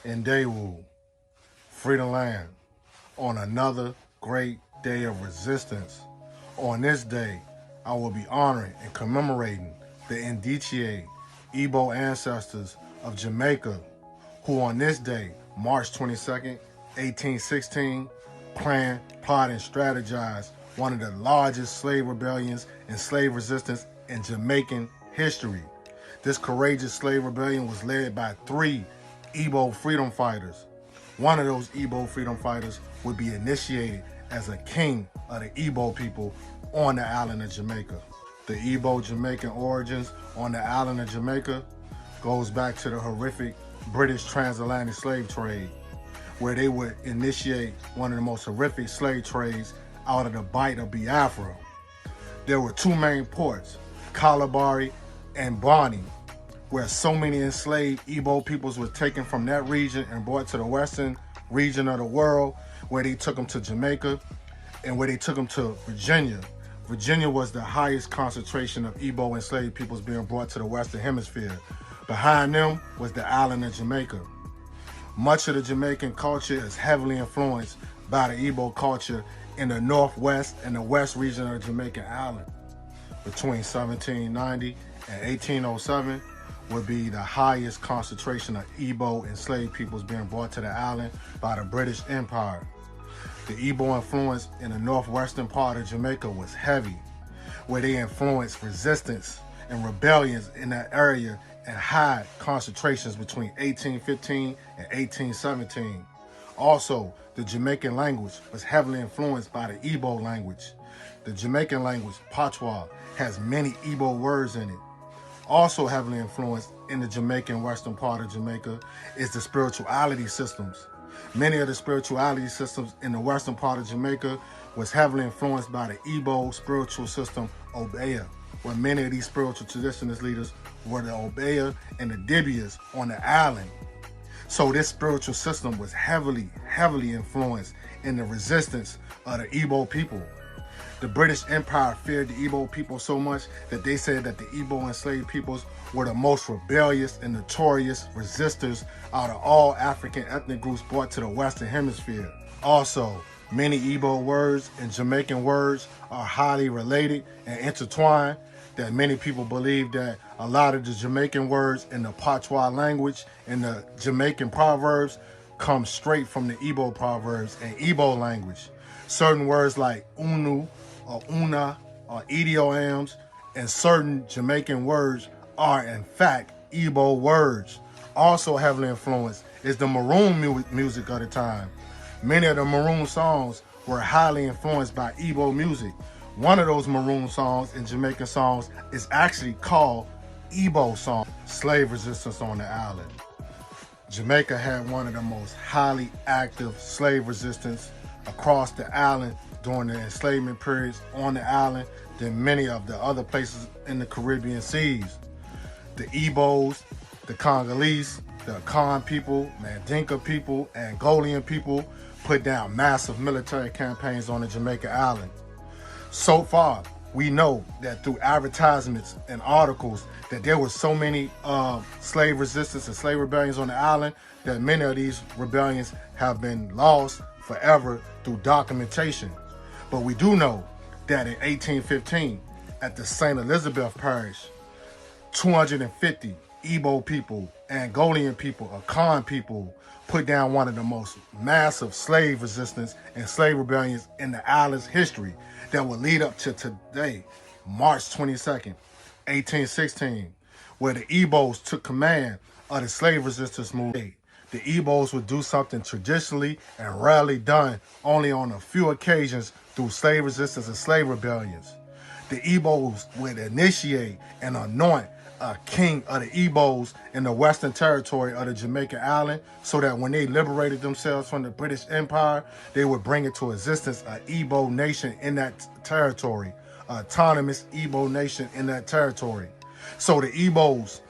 and Daewoo, free the land, on another great day of resistance. On this day, I will be honoring and commemorating the indigenous Igbo ancestors of Jamaica, who on this day, March 22nd, 1816, planned, plotted, and strategized one of the largest slave rebellions and slave resistance in Jamaican history. This courageous slave rebellion was led by 3 Igbo freedom fighters. One of those Igbo freedom fighters would be initiated as a king of the Igbo people on the island of Jamaica. The Igbo-Jamaican origins on the island of Jamaica goes back to the horrific British transatlantic slave trade, where they would initiate one of the most horrific slave trades out of the Bight of Biafra. There were 2 main ports, Kalabari and Bonny, where so many enslaved Igbo peoples were taken from that region and brought to the western region of the world, where they took them to Jamaica and where they took them to Virginia. Virginia was the highest concentration of Igbo enslaved peoples being brought to the Western Hemisphere. Behind them was the island of Jamaica. Much of the Jamaican culture is heavily influenced by the Igbo culture in the northwest and the west region of the Jamaican island. Between 1790 and 1807 would be the highest concentration of Igbo enslaved peoples being brought to the island by the British Empire. The Igbo influence in the northwestern part of Jamaica was heavy, where they influenced resistance and rebellions in that area and high concentrations between 1815 and 1817. Also, the Jamaican language was heavily influenced by the Igbo language. The Jamaican language, Patois, has many Igbo words in it. Also heavily influenced in the Jamaican western part of Jamaica is the spirituality systems. Many of the spirituality systems in the western part of Jamaica was heavily influenced by the Igbo spiritual system, Obeah, where many of these spiritual traditionalist leaders were the Obeah and the Dibias on the island. So this spiritual system was heavily influenced in the resistance of the Igbo people. The British Empire feared the Igbo people so much that they said that the Igbo enslaved peoples were the most rebellious and notorious resistors out of all African ethnic groups brought to the Western Hemisphere. Also, many Igbo words and Jamaican words are highly related and intertwined, that many people believe that a lot of the Jamaican words in the Patois language and the Jamaican proverbs come straight from the Igbo proverbs and Igbo language. Certain words like unu or una or idioms and certain Jamaican words are in fact Igbo words. Also heavily influenced is the Maroon music of the time. Many of the Maroon songs were highly influenced by Igbo music. One of those Maroon songs and Jamaican songs is actually called Igbo song, slave resistance on the island. Jamaica had one of the most highly active slave resistance across the island during the enslavement periods on the island than many of the other places in the Caribbean seas. The Igbos, the Congolese, the Akan people, Mandinka people, Angolian people put down massive military campaigns on the Jamaica island. So far, we know that through advertisements and articles that there were so many slave resistance and slave rebellions on the island that many of these rebellions have been lost forever through documentation. But we do know that in 1815, at the St. Elizabeth Parish, 250 Igbo people, Angolian people, Akan people put down one of the most massive slave resistance and slave rebellions in the island's history that would lead up to today, March 22nd, 1816, where the Igbos took command of the slave resistance movement. The Igbos would do something traditionally and rarely done only on a few occasions through slave resistance and slave rebellions. The Igbos would initiate and anoint a king of the Igbos in the Western Territory of the Jamaican island, so that when they liberated themselves from the British Empire, they would bring into existence an Igbo nation in that territory, an autonomous Igbo nation in that territory. So the Igbos,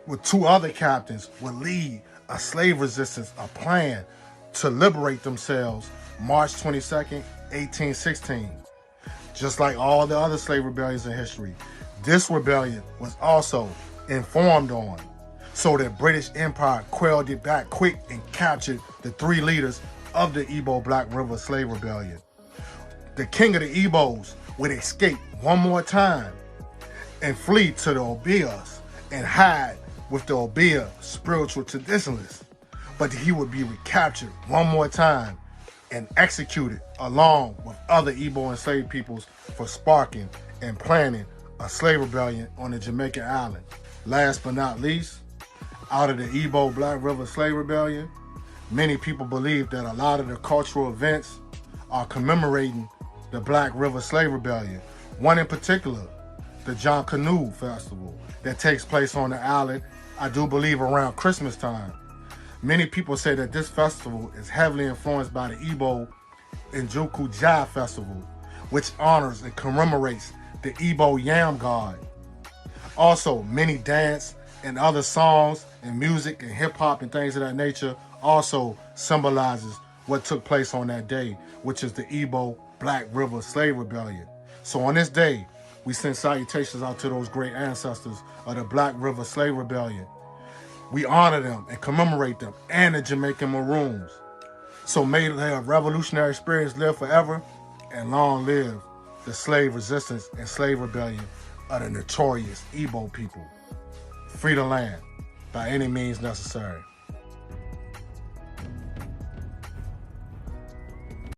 with 2 other captains, would lead a slave resistance, a plan to liberate themselves March 22nd, 1816. Just like all the other slave rebellions in history, this rebellion was also informed on. So the British Empire quelled it back quick and captured the 3 leaders of the Igbo Black River Slave Rebellion. The king of the Igbos would escape one more time and flee to the Obias and hide with the Obia spiritual traditionalists. But he would be recaptured one more time and executed along with other Igbo enslaved peoples for sparking and planning a slave rebellion on the Jamaican island. Last but not least, out of the Igbo Black River Slave Rebellion, many people believe that a lot of the cultural events are commemorating the Black River Slave Rebellion. One in particular, the John Canoe Festival that takes place on the island, I do believe around Christmas time. Many people say that this festival is heavily influenced by the Igbo Njuku Jah Festival, which honors and commemorates the Igbo Yam God. Also, many dance and other songs and music and hip hop and things of that nature also symbolizes what took place on that day, which is the Igbo Black River Slave Rebellion. So on this day, we send salutations out to those great ancestors of the Black River Slave Rebellion. We honor them and commemorate them and the Jamaican Maroons. So may their revolutionary spirits live forever, and long live the slave resistance and slave rebellion of the notorious Igbo people. Free the land by any means necessary.